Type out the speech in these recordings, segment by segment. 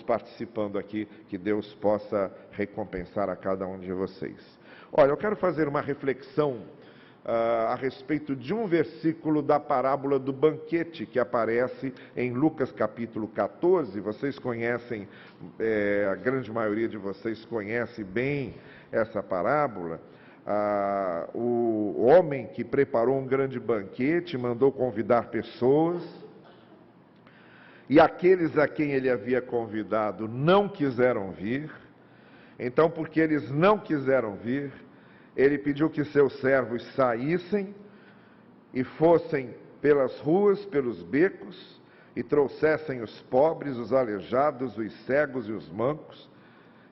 participando aqui, que Deus possa recompensar a cada um de vocês. Olha, eu quero fazer uma reflexão a respeito de um versículo da parábola do banquete que aparece em Lucas capítulo 14. Vocês conhecem, a grande maioria de vocês conhece bem essa parábola. O homem que preparou um grande banquete mandou convidar pessoas, e aqueles a quem ele havia convidado não quiseram vir. Então, porque eles não quiseram vir, ele pediu que seus servos saíssem e fossem pelas ruas, pelos becos, e trouxessem os pobres, os aleijados, os cegos e os mancos.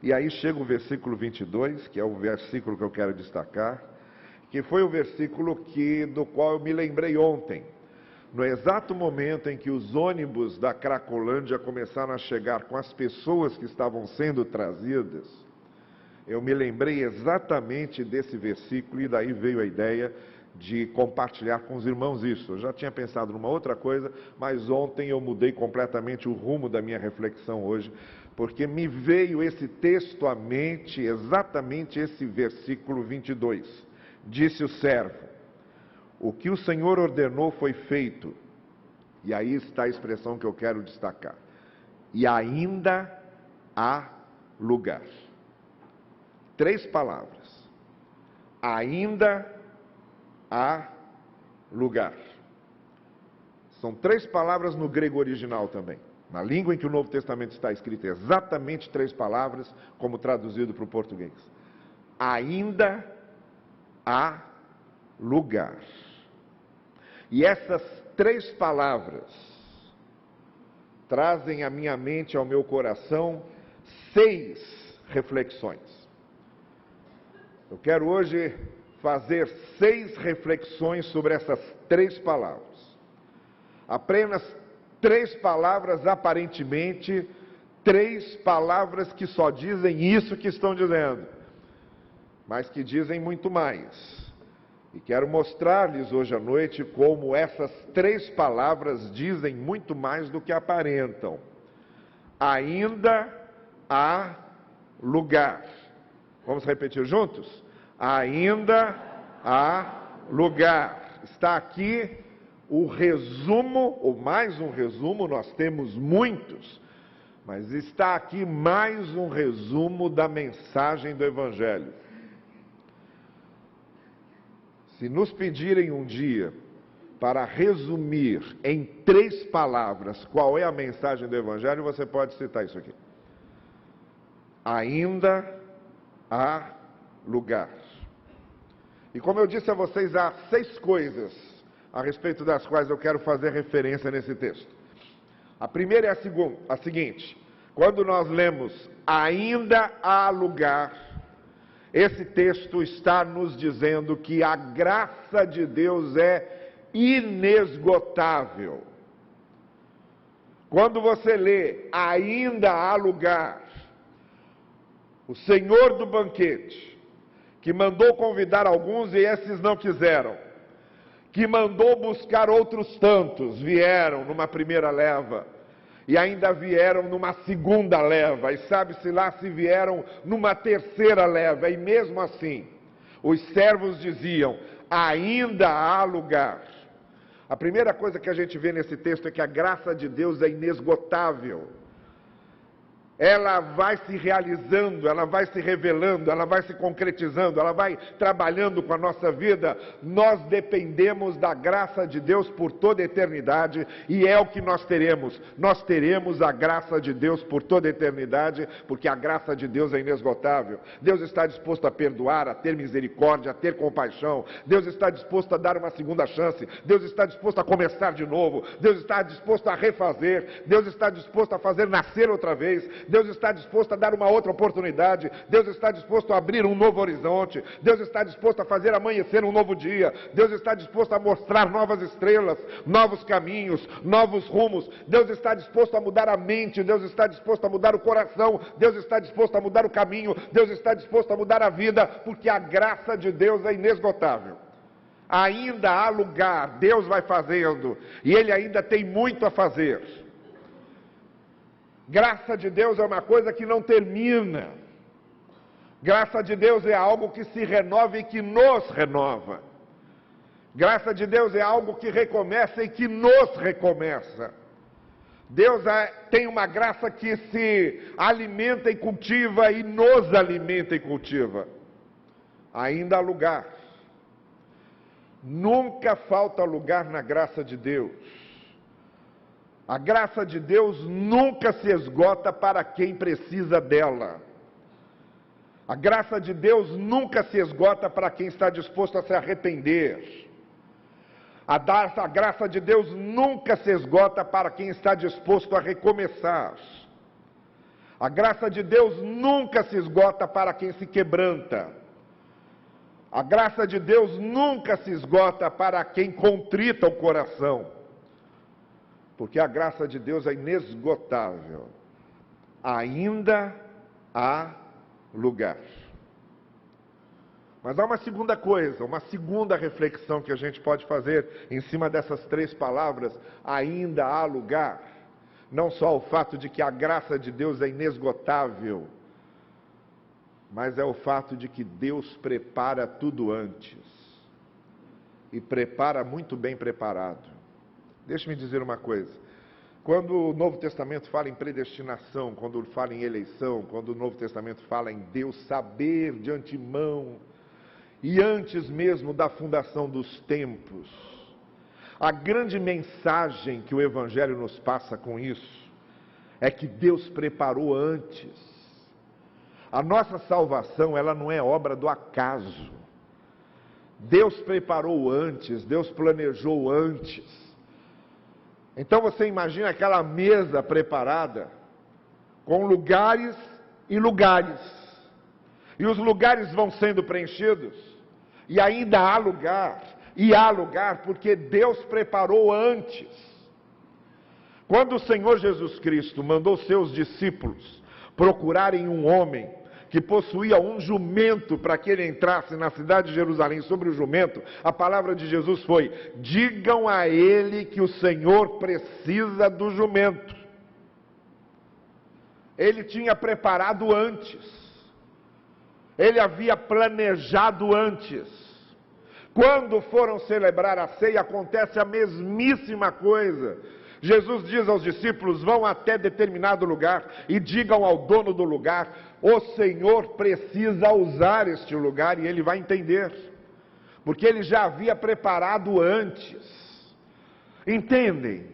E aí chega o versículo 22, que é o versículo que eu quero destacar, que foi o versículo do qual eu me lembrei ontem. No exato momento em que os ônibus da Cracolândia começaram a chegar com as pessoas que estavam sendo trazidas, eu me lembrei exatamente desse versículo, e daí veio a ideia de compartilhar com os irmãos isso. Eu já tinha pensado numa outra coisa, mas ontem eu mudei completamente o rumo da minha reflexão hoje, porque me veio esse texto à mente, exatamente esse versículo 22. Disse o servo: o que o Senhor ordenou foi feito. E aí está a expressão que eu quero destacar. E ainda há lugar. 3 palavras. Ainda há lugar. São 3 palavras no grego original também. Na língua em que o Novo Testamento está escrito, exatamente 3 palavras, como traduzido para o português. Ainda há lugar. E essas 3 palavras trazem à minha mente, ao meu coração, 6 reflexões. Eu quero hoje fazer 6 reflexões sobre essas 3 palavras. Apenas 3 palavras, aparentemente, 3 palavras que só dizem isso que estão dizendo, mas que dizem muito mais. E quero mostrar-lhes hoje à noite como essas 3 palavras dizem muito mais do que aparentam. Ainda há lugar. Vamos repetir juntos? Ainda há lugar. Está aqui o resumo, ou mais um resumo, nós temos muitos, mas está aqui mais um resumo da mensagem do Evangelho. Se nos pedirem um dia para resumir em 3 palavras qual é a mensagem do Evangelho, você pode citar isso aqui. Ainda há lugar. E como eu disse a vocês, há 6 coisas a respeito das quais eu quero fazer referência nesse texto. A primeira é a seguinte: quando nós lemos ainda há lugar, esse texto está nos dizendo que a graça de Deus é inesgotável. Quando você lê ainda há lugar, o Senhor do banquete, que mandou convidar alguns e esses não quiseram, que mandou buscar outros tantos, vieram numa primeira leva, e ainda vieram numa segunda leva, e sabe-se lá se vieram numa terceira leva, e mesmo assim, os servos diziam, ainda há lugar. A primeira coisa que a gente vê nesse texto é que a graça de Deus é inesgotável. Ela vai se realizando, ela vai se revelando, ela vai se concretizando, ela vai trabalhando com a nossa vida. Nós dependemos da graça de Deus por toda a eternidade, e é o que nós teremos. Nós teremos a graça de Deus por toda a eternidade, porque a graça de Deus é inesgotável. Deus está disposto a perdoar, a ter misericórdia, a ter compaixão. Deus está disposto a dar uma segunda chance. Deus está disposto a começar de novo. Deus está disposto a refazer. Deus está disposto a fazer nascer outra vez. Deus está disposto a dar uma outra oportunidade. Deus está disposto a abrir um novo horizonte. Deus está disposto a fazer amanhecer um novo dia. Deus está disposto a mostrar novas estrelas, novos caminhos, novos rumos. Deus está disposto a mudar a mente. Deus está disposto a mudar o coração. Deus está disposto a mudar o caminho. Deus está disposto a mudar a vida, porque a graça de Deus é inesgotável. Ainda há lugar, Deus vai fazendo, e Ele ainda tem muito a fazer. Graça de Deus é uma coisa que não termina. Graça de Deus é algo que se renova e que nos renova. Graça de Deus é algo que recomeça e que nos recomeça. Deus tem uma graça que se alimenta e cultiva e nos alimenta e cultiva. Ainda há lugar. Nunca falta lugar na graça de Deus. A graça de Deus nunca se esgota para quem precisa dela. A graça de Deus nunca se esgota para quem está disposto a se arrepender. A graça de Deus nunca se esgota para quem está disposto a recomeçar. A graça de Deus nunca se esgota para quem se quebranta. A graça de Deus nunca se esgota para quem contrita o coração. Porque a graça de Deus é inesgotável. Ainda há lugar. Mas há uma segunda coisa, uma segunda reflexão que a gente pode fazer em cima dessas três palavras: ainda há lugar. Não só o fato de que a graça de Deus é inesgotável, mas é o fato de que Deus prepara tudo antes. E prepara muito bem preparado. Deixe-me dizer uma coisa. Quando o Novo Testamento fala em predestinação, quando fala em eleição, quando o Novo Testamento fala em Deus saber de antemão, e antes mesmo da fundação dos tempos, a grande mensagem que o Evangelho nos passa com isso, é que Deus preparou antes. A nossa salvação, ela não é obra do acaso. Deus preparou antes, Deus planejou antes. Então você imagina aquela mesa preparada, com lugares e lugares. E os lugares vão sendo preenchidos. E ainda há lugar. E há lugar porque Deus preparou antes. Quando o Senhor Jesus Cristo mandou seus discípulos procurarem um homem que possuía um jumento para que ele entrasse na cidade de Jerusalém sobre o jumento, a palavra de Jesus foi: digam a ele que o Senhor precisa do jumento. Ele tinha preparado antes. Ele havia planejado antes. Quando foram celebrar a ceia, acontece a mesmíssima coisa. Jesus diz aos discípulos: vão até determinado lugar e digam ao dono do lugar: o Senhor precisa usar este lugar, e ele vai entender, porque ele já havia preparado antes. Entendem?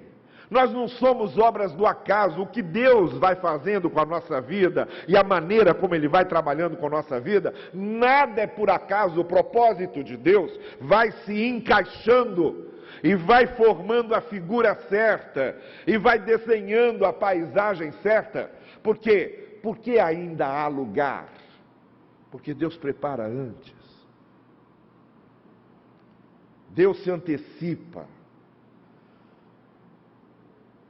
Nós não somos obras do acaso. O que Deus vai fazendo com a nossa vida e a maneira como Ele vai trabalhando com a nossa vida, nada é por acaso. O propósito de Deus vai se encaixando e vai formando a figura certa e vai desenhando a paisagem certa. Por quê? Porque ainda há lugar. Porque Deus prepara antes. Deus se antecipa.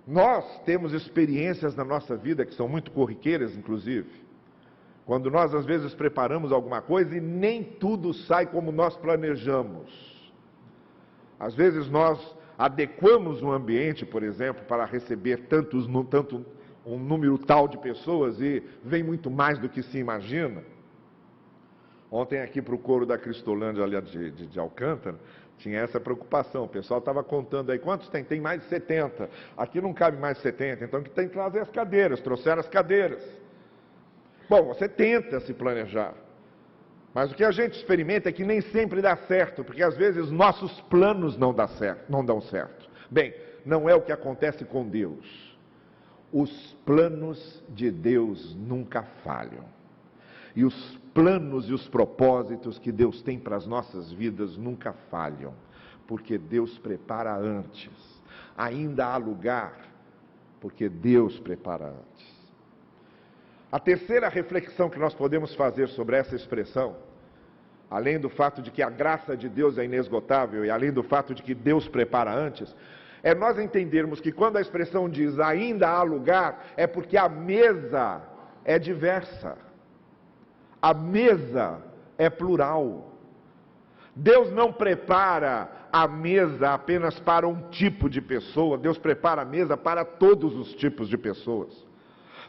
Nós temos experiências na nossa vida que são muito corriqueiras, inclusive. Quando nós, às vezes, preparamos alguma coisa e nem tudo sai como nós planejamos. Às vezes, nós adequamos um ambiente, por exemplo, para receber tanto um número tal de pessoas e vem muito mais do que se imagina. Ontem, aqui para o coro da Cristolândia, ali de Alcântara, tinha essa preocupação. O pessoal estava contando aí, quantos tem? Tem mais de 70. Aqui não cabe mais de 70, então que tem que trazer as cadeiras. Trouxeram as cadeiras. Bom, você tenta se planejar. Mas o que a gente experimenta é que nem sempre dá certo, porque às vezes nossos planos não dão certo. Bem, não é o que acontece com Deus. Os planos de Deus nunca falham. E os planos e os propósitos que Deus tem para as nossas vidas nunca falham, porque Deus prepara antes. Ainda há lugar, porque Deus prepara antes. A terceira reflexão que nós podemos fazer sobre essa expressão, além do fato de que a graça de Deus é inesgotável e além do fato de que Deus prepara antes, é nós entendermos que quando a expressão diz ainda há lugar, é porque a mesa é diversa. A mesa é plural. Deus não prepara a mesa apenas para um tipo de pessoa. Deus prepara a mesa para todos os tipos de pessoas.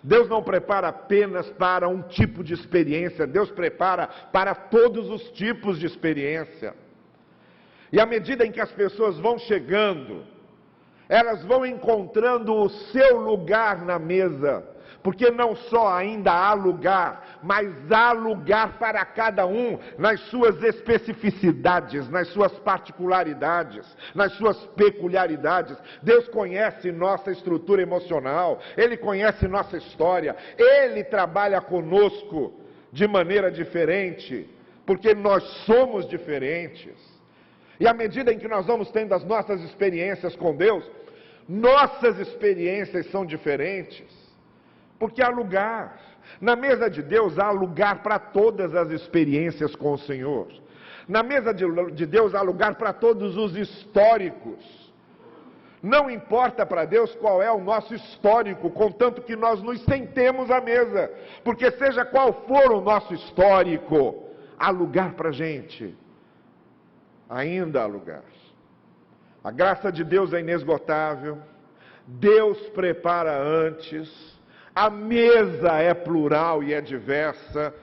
Deus não prepara apenas para um tipo de experiência, Deus prepara para todos os tipos de experiência. E à medida em que as pessoas vão chegando, elas vão encontrando o seu lugar na mesa, porque não só ainda há lugar, mas há lugar para cada um nas suas especificidades, nas suas particularidades, nas suas peculiaridades. Deus conhece nossa estrutura emocional, Ele conhece nossa história, Ele trabalha conosco de maneira diferente, porque nós somos diferentes. E à medida em que nós vamos tendo as nossas experiências com Deus, nossas experiências são diferentes, porque há lugar. Na mesa de Deus há lugar para todas as experiências com o Senhor. Na mesa de Deus há lugar para todos os históricos. Não importa para Deus qual é o nosso histórico, contanto que nós nos sentemos à mesa, porque seja qual for o nosso histórico, há lugar para a gente. Ainda há lugar. A graça de Deus é inesgotável. Deus prepara antes. A mesa é plural e é diversa.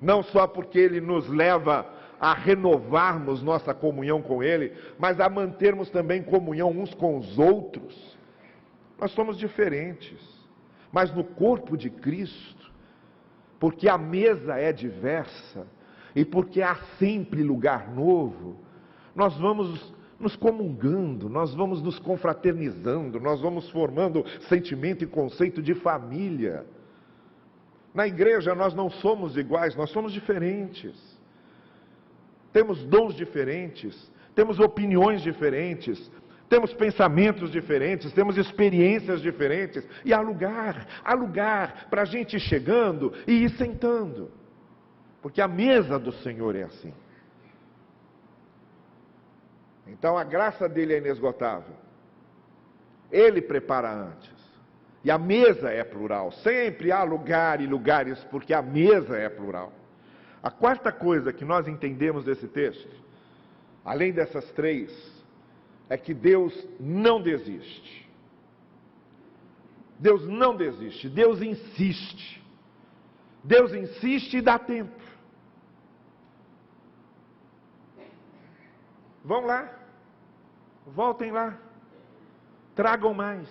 Não só porque Ele nos leva a renovarmos nossa comunhão com Ele, mas a mantermos também comunhão uns com os outros. Nós somos diferentes, mas no corpo de Cristo, porque a mesa é diversa e porque há sempre lugar novo, nós vamos nos comungando, nós vamos nos confraternizando, nós vamos formando sentimento e conceito de família. Na igreja nós não somos iguais, nós somos diferentes. Temos dons diferentes, temos opiniões diferentes, temos pensamentos diferentes, temos experiências diferentes. E há lugar para a gente ir chegando e ir sentando. Porque a mesa do Senhor é assim. Então a graça dele é inesgotável. Ele prepara antes. E a mesa é plural. Sempre há lugar e lugares, porque a mesa é plural. A quarta coisa que nós entendemos desse texto, além dessas três, é que Deus não desiste. Deus não desiste, Deus insiste. Deus insiste e dá tempo. Vão lá, voltem lá, tragam mais.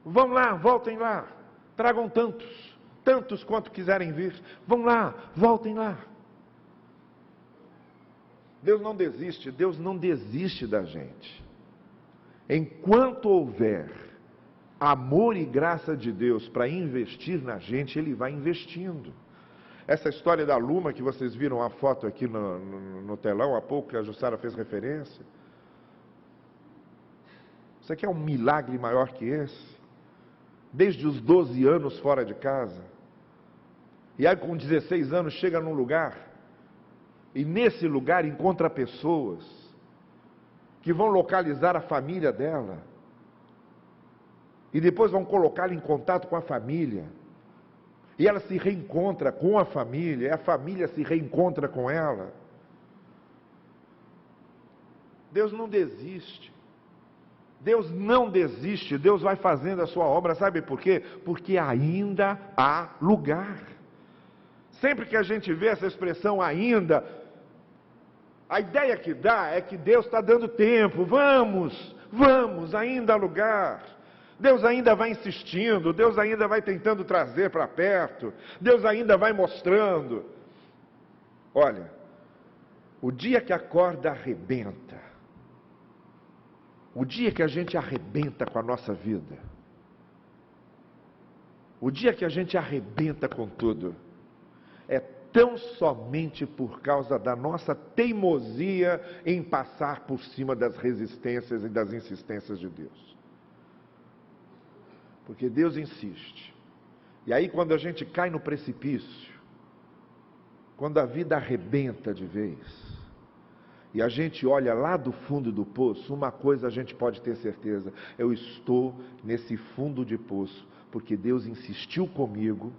Vão lá, voltem lá, tragam tantos quanto quiserem vir. Vão lá, voltem lá. Deus não desiste da gente. Enquanto houver amor e graça de Deus para investir na gente, Ele vai investindo. Essa história da Luma, que vocês viram a foto aqui no telão há pouco, que a Jussara fez referência. Isso aqui é um milagre maior que esse. Desde os 12 anos fora de casa. E aí com 16 anos chega num lugar, e nesse lugar encontra pessoas que vão localizar a família dela. E depois vão colocá-la em contato com a família. E ela se reencontra com a família, e a família se reencontra com ela. Deus não desiste. Deus não desiste, Deus vai fazendo a sua obra, sabe por quê? Porque ainda há lugar. Sempre que a gente vê essa expressão ainda, a ideia que dá é que Deus está dando tempo, vamos, ainda há lugar. Deus ainda vai insistindo, Deus ainda vai tentando trazer para perto, Deus ainda vai mostrando. Olha, o dia que a corda arrebenta, o dia que a gente arrebenta com a nossa vida, o dia que a gente arrebenta com tudo, é tão somente por causa da nossa teimosia em passar por cima das resistências e das insistências de Deus. Porque Deus insiste. E aí quando a gente cai no precipício, quando a vida arrebenta de vez, e a gente olha lá do fundo do poço, uma coisa a gente pode ter certeza: eu estou nesse fundo de poço, porque Deus insistiu comigo,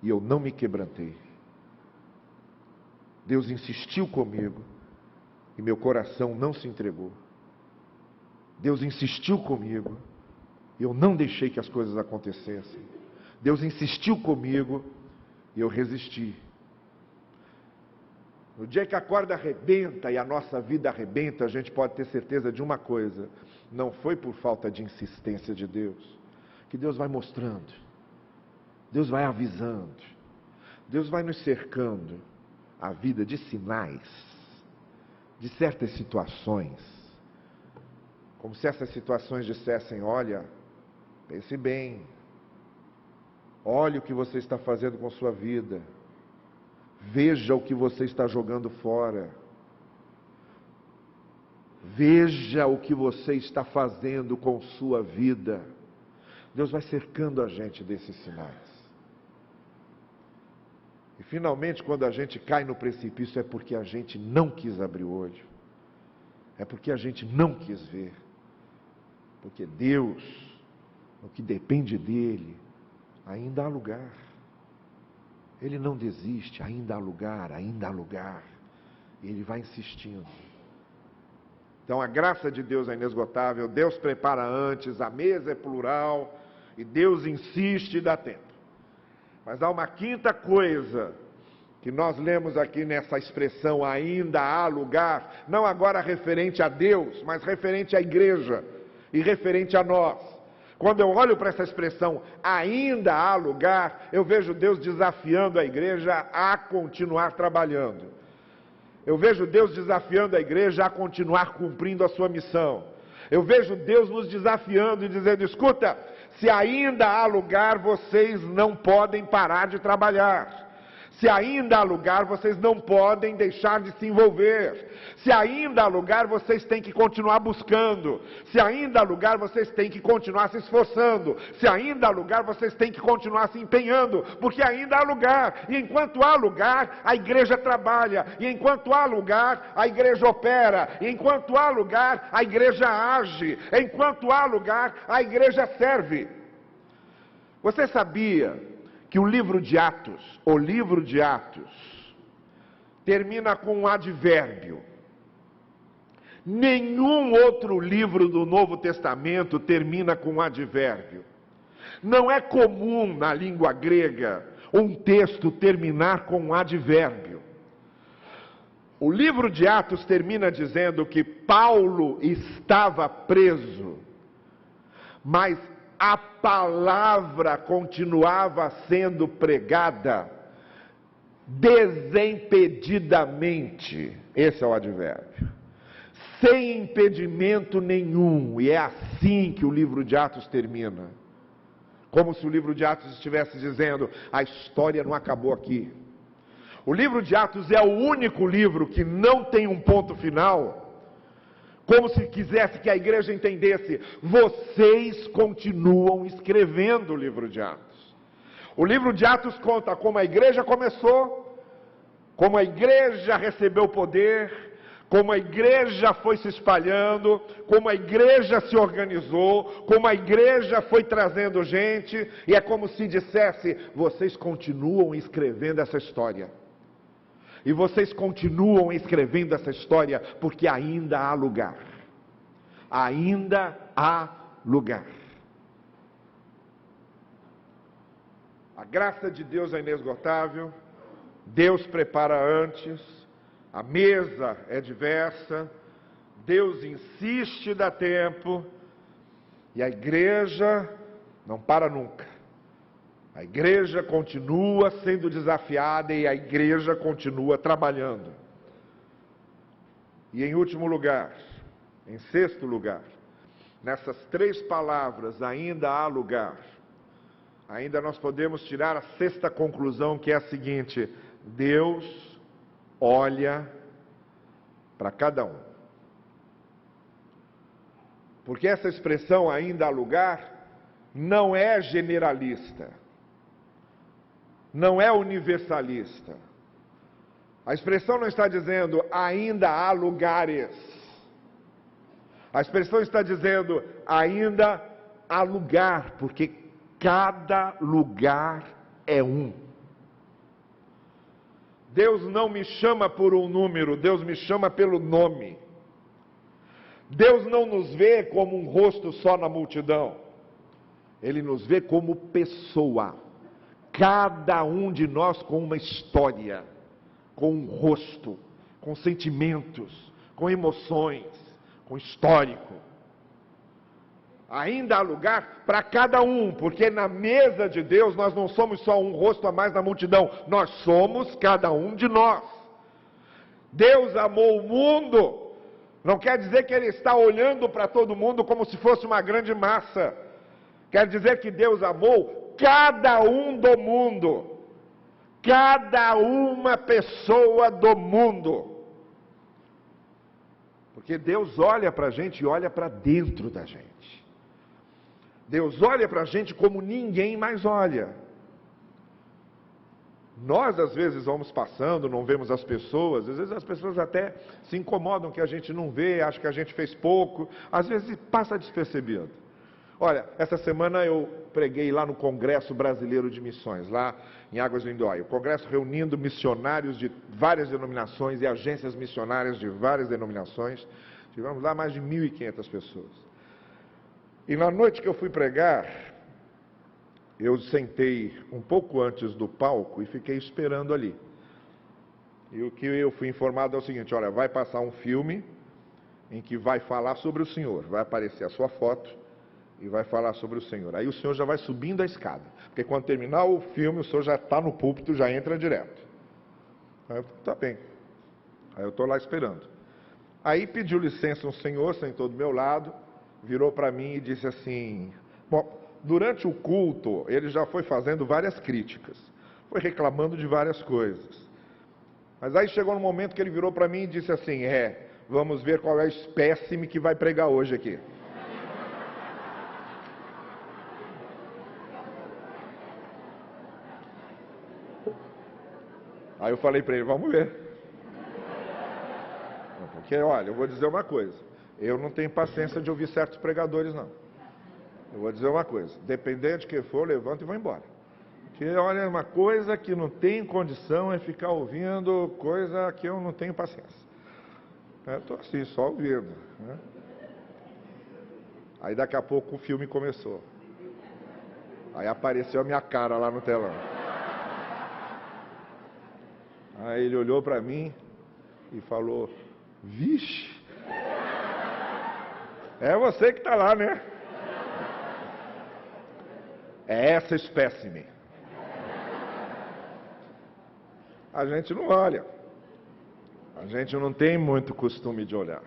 e eu não me quebrantei. Deus insistiu comigo, e meu coração não se entregou. Deus insistiu comigo, E eu não deixei que as coisas acontecessem. Deus insistiu comigo e eu resisti. No dia que a corda arrebenta e a nossa vida arrebenta, a gente pode ter certeza de uma coisa: não foi por falta de insistência de Deus, que Deus vai mostrando, Deus vai avisando, Deus vai nos cercando a vida de sinais, de certas situações, como se essas situações dissessem: olha, pense bem, olhe o que você está fazendo com sua vida, veja o que você está jogando fora, veja o que você está fazendo com sua vida. Deus vai cercando a gente desses sinais. E finalmente, quando a gente cai no precipício, é porque a gente não quis abrir o olho, é porque a gente não quis ver, porque Deus, no que depende dele, ainda há lugar. Ele não desiste, ainda há lugar, ainda há lugar. E ele vai insistindo. Então a graça de Deus é inesgotável, Deus prepara antes, a mesa é plural, e Deus insiste e dá tempo. Mas há uma quinta coisa que nós lemos aqui nessa expressão: ainda há lugar, não agora referente a Deus, mas referente à igreja e referente a nós. Quando eu olho para essa expressão, ainda há lugar, eu vejo Deus desafiando a igreja a continuar trabalhando. Eu vejo Deus desafiando a igreja a continuar cumprindo a sua missão. Eu vejo Deus nos desafiando e dizendo: escuta, se ainda há lugar, vocês não podem parar de trabalhar. Se ainda há lugar, vocês não podem deixar de se envolver. Se ainda há lugar, vocês têm que continuar buscando. Se ainda há lugar, vocês têm que continuar se esforçando. Se ainda há lugar, vocês têm que continuar se empenhando, porque ainda há lugar. E enquanto há lugar, a igreja trabalha. E enquanto há lugar, a igreja opera. E enquanto há lugar, a igreja age. Enquanto há lugar, a igreja serve. Você sabia que o livro de Atos, termina com um advérbio? Nenhum outro livro do Novo Testamento termina com um advérbio. Não é comum na língua grega um texto terminar com um advérbio. O livro de Atos termina dizendo que Paulo estava preso, mas a palavra continuava sendo pregada desimpedidamente. Esse é o advérbio. Sem impedimento nenhum. E é assim que o livro de Atos termina. Como se o livro de Atos estivesse dizendo: a história não acabou aqui. O livro de Atos é o único livro que não tem um ponto final. Como se quisesse que a igreja entendesse: vocês continuam escrevendo o livro de Atos. O livro de Atos conta como a igreja começou, como a igreja recebeu poder, como a igreja foi se espalhando, como a igreja se organizou, como a igreja foi trazendo gente, e é como se dissesse: vocês continuam escrevendo essa história. E vocês continuam escrevendo essa história porque ainda há lugar. Ainda há lugar. A graça de Deus é inesgotável. Deus prepara antes. A mesa é diversa. Deus insiste, dá tempo. E a igreja não para nunca. A igreja continua sendo desafiada e a igreja continua trabalhando. E em último lugar, em sexto lugar, nessas três palavras, ainda há lugar, ainda nós podemos tirar a sexta conclusão, que é a seguinte: Deus olha para cada um. Porque essa expressão, ainda há lugar, não é generalista. Não é universalista. A expressão não está dizendo ainda há lugares. A expressão está dizendo ainda há lugar, porque cada lugar é um. Deus não me chama por um número, Deus me chama pelo nome. Deus não nos vê como um rosto só na multidão. Ele nos vê como pessoa. Cada um de nós com uma história, com um rosto, com sentimentos, com emoções, com histórico. Ainda há lugar para cada um, porque na mesa de Deus nós não somos só um rosto a mais na multidão, nós somos cada um de nós. Deus amou o mundo, não quer dizer que Ele está olhando para todo mundo como se fosse uma grande massa. Quer dizer que Deus amou cada um do mundo, cada uma pessoa do mundo. Porque Deus olha para a gente e olha para dentro da gente. Deus olha para a gente como ninguém mais olha. Nós às vezes vamos passando, não vemos as pessoas, às vezes as pessoas até se incomodam que a gente não vê, acham que a gente fez pouco, às vezes passa despercebido. Olha, essa semana eu preguei lá no Congresso Brasileiro de Missões, lá em Águas do Lindóia. O Congresso reunindo missionários de várias denominações e agências missionárias de várias denominações. Tivemos lá mais de 1.500 pessoas. E na noite que eu fui pregar, eu sentei um pouco antes do palco e fiquei esperando ali. E o que eu fui informado é o seguinte: olha, vai passar um filme em que vai falar sobre o Senhor, vai aparecer a sua foto e vai falar sobre o Senhor. Aí o Senhor já vai subindo a escada, porque quando terminar o filme, o Senhor já está no púlpito, já entra direto. Aí eu, tá bem. Aí eu estou lá esperando. Aí pediu licença um senhor, sentou do meu lado, virou para mim e disse assim: bom, durante o culto, ele já foi fazendo várias críticas, foi reclamando de várias coisas. Mas aí chegou um momento que ele virou para mim e disse assim: vamos ver qual é o espécime que vai pregar hoje aqui. Aí eu falei para ele: vamos ver. Porque, olha, eu vou dizer uma coisa, eu não tenho paciência de ouvir certos pregadores, não. Eu vou dizer uma coisa, dependente de quem for, eu levanto e vou embora. Porque, olha, uma coisa que não tem condição é ficar ouvindo coisa que eu não tenho paciência. Eu estou assim, só ouvindo, né? Aí daqui a pouco o filme começou. Aí apareceu a minha cara lá no telão. Aí ele olhou para mim e falou: vixe, é você que está lá, né? É essa espécime. A gente não olha. A gente não tem muito costume de olhar.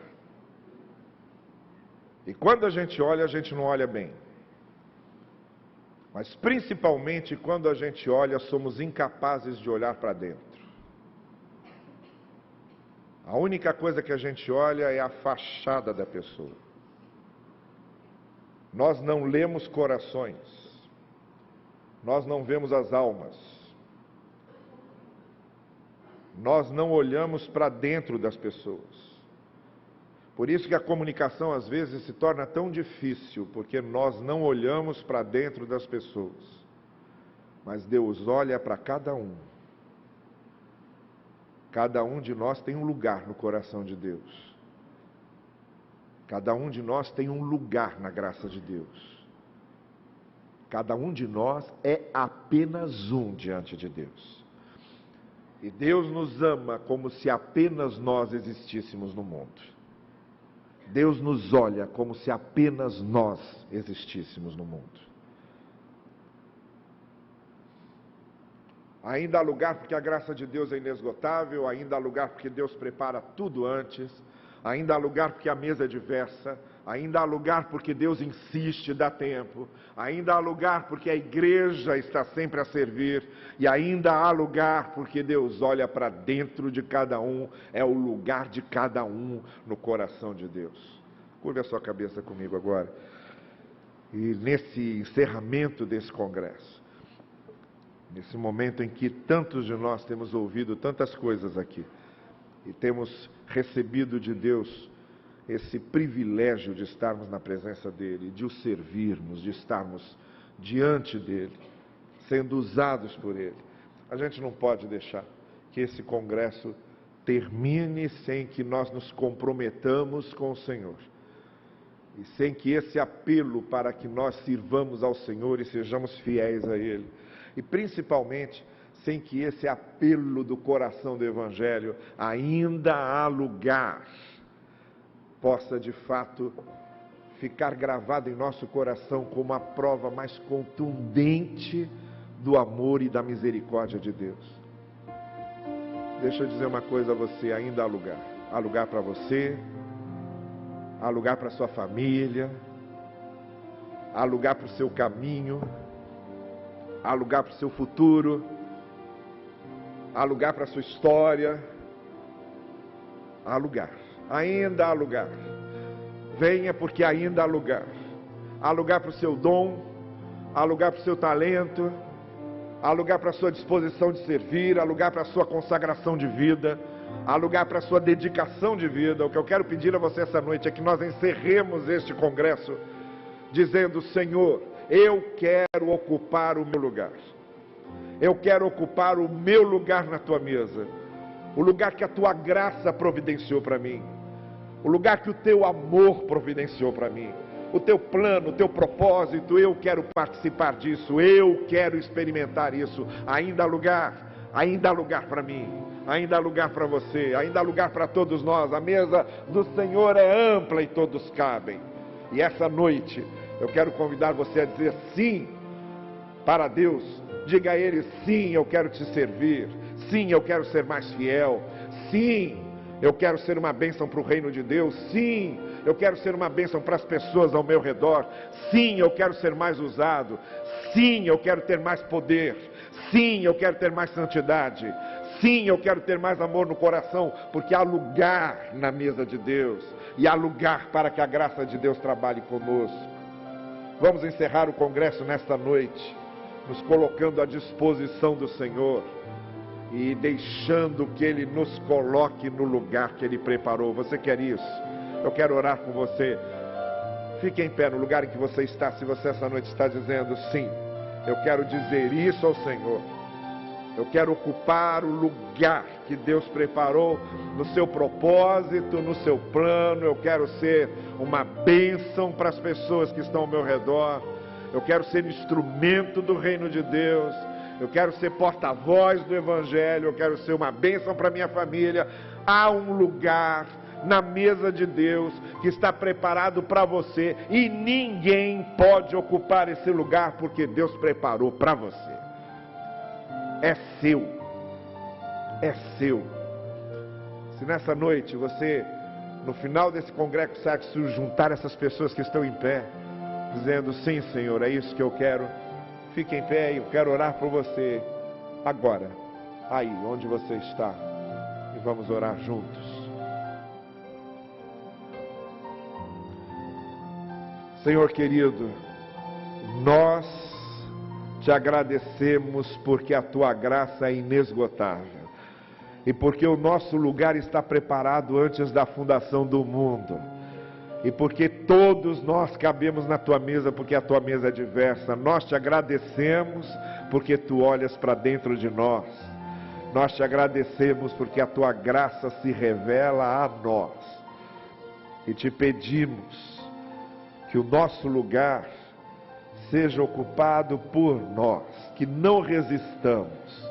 E quando a gente não olha bem. Mas principalmente quando a gente olha, somos incapazes de olhar para dentro. A única coisa que a gente olha é a fachada da pessoa. Nós não lemos corações. Nós não vemos as almas. Nós não olhamos para dentro das pessoas. Por isso que a comunicação às vezes se torna tão difícil, porque nós não olhamos para dentro das pessoas. Mas Deus olha para cada um. Cada um de nós tem um lugar no coração de Deus. Cada um de nós tem um lugar na graça de Deus. Cada um de nós é apenas um diante de Deus. E Deus nos ama como se apenas nós existíssemos no mundo. Deus nos olha como se apenas nós existíssemos no mundo. Ainda há lugar porque a graça de Deus é inesgotável, ainda há lugar porque Deus prepara tudo antes, ainda há lugar porque a mesa é diversa, ainda há lugar porque Deus insiste, dá tempo, ainda há lugar porque a igreja está sempre a servir, e ainda há lugar porque Deus olha para dentro de cada um, é o lugar de cada um no coração de Deus. Curve a sua cabeça comigo agora, e nesse encerramento desse congresso, nesse momento em que tantos de nós temos ouvido tantas coisas aqui, e temos recebido de Deus esse privilégio de estarmos na presença dEle, de o servirmos, de estarmos diante dEle, sendo usados por Ele. A gente não pode deixar que esse congresso termine sem que nós nos comprometamos com o Senhor. e sem que esse apelo para que nós sirvamos ao Senhor e sejamos fiéis a Ele, e principalmente sem que esse apelo do coração do Evangelho ainda há lugar, possa de fato ficar gravado em nosso coração como a prova mais contundente do amor e da misericórdia de Deus. Deixa eu dizer uma coisa a você, ainda há lugar. Há lugar para você, há lugar para sua família, há lugar para o seu caminho, há lugar para o seu futuro, há lugar para a sua história, há lugar, ainda há lugar. Venha porque ainda há lugar. Há lugar para o seu dom, há lugar para o seu talento, há lugar para a sua disposição de servir, há lugar para a sua consagração de vida, há lugar para a sua dedicação de vida. O que eu quero pedir a você essa noite é que nós encerremos este congresso dizendo: Senhor, eu quero ocupar o meu lugar. Eu quero ocupar o meu lugar na tua mesa. O lugar que a tua graça providenciou para mim. O lugar que o teu amor providenciou para mim. O teu plano, o teu propósito, eu quero participar disso. Eu quero experimentar isso. Ainda há lugar para mim. Ainda há lugar para você. Ainda há lugar para todos nós. A mesa do Senhor é ampla e todos cabem. E essa noite eu quero convidar você a dizer sim para Deus. Diga a Ele: sim, eu quero te servir. Sim, eu quero ser mais fiel. Sim, eu quero ser uma bênção para o reino de Deus. Sim, eu quero ser uma bênção para as pessoas ao meu redor. Sim, eu quero ser mais usado. Sim, eu quero ter mais poder. Sim, eu quero ter mais santidade. Sim, eu quero ter mais amor no coração, porque há lugar na mesa de Deus. E há lugar para que a graça de Deus trabalhe conosco. Vamos encerrar o congresso nesta noite, nos colocando à disposição do Senhor e deixando que Ele nos coloque no lugar que Ele preparou. Você quer isso? Eu quero orar com você. Fique em pé no lugar em que você está, se você essa noite está dizendo: sim, eu quero dizer isso ao Senhor. Eu quero ocupar o lugar que Deus preparou no seu propósito, no seu plano. Eu quero ser uma bênção para as pessoas que estão ao meu redor. Eu quero ser instrumento do reino de Deus. Eu quero ser porta-voz do Evangelho. Eu quero ser uma bênção para minha família. Há um lugar na mesa de Deus que está preparado para você. E ninguém pode ocupar esse lugar porque Deus preparou para você. É seu. É seu. Se nessa noite você, no final desse congresso, se juntar essas pessoas que estão em pé, dizendo: sim, Senhor, é isso que eu quero. Fique em pé e eu quero orar por você agora, aí onde você está, e vamos orar juntos. Senhor querido, nós te agradecemos porque a tua graça é inesgotável e porque o nosso lugar está preparado antes da fundação do mundo. E porque todos nós cabemos na tua mesa, porque a tua mesa é diversa. Nós te agradecemos porque tu olhas para dentro de nós. Nós te agradecemos porque a tua graça se revela a nós. E te pedimos que o nosso lugar seja ocupado por nós, que não resistamos,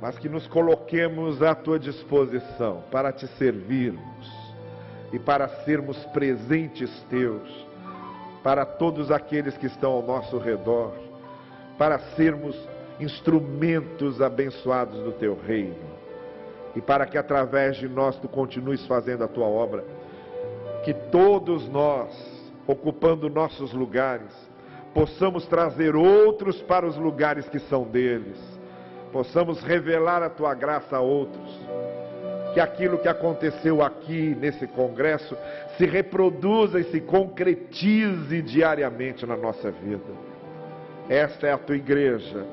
mas que nos coloquemos à tua disposição para te servirmos. E para sermos presentes teus, para todos aqueles que estão ao nosso redor, para sermos instrumentos abençoados do teu reino, e para que através de nós tu continues fazendo a tua obra, que todos nós, ocupando nossos lugares, possamos trazer outros para os lugares que são deles, possamos revelar a tua graça a outros, que aquilo que aconteceu aqui nesse congresso se reproduza e se concretize diariamente na nossa vida. Esta é a tua igreja,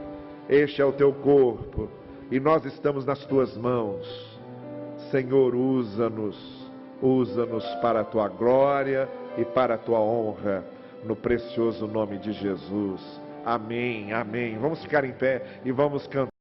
este é o teu corpo, e nós estamos nas tuas mãos. Senhor, usa-nos para a tua glória e para a tua honra, no precioso nome de Jesus. Amém, amém. Vamos ficar em pé e vamos cantar.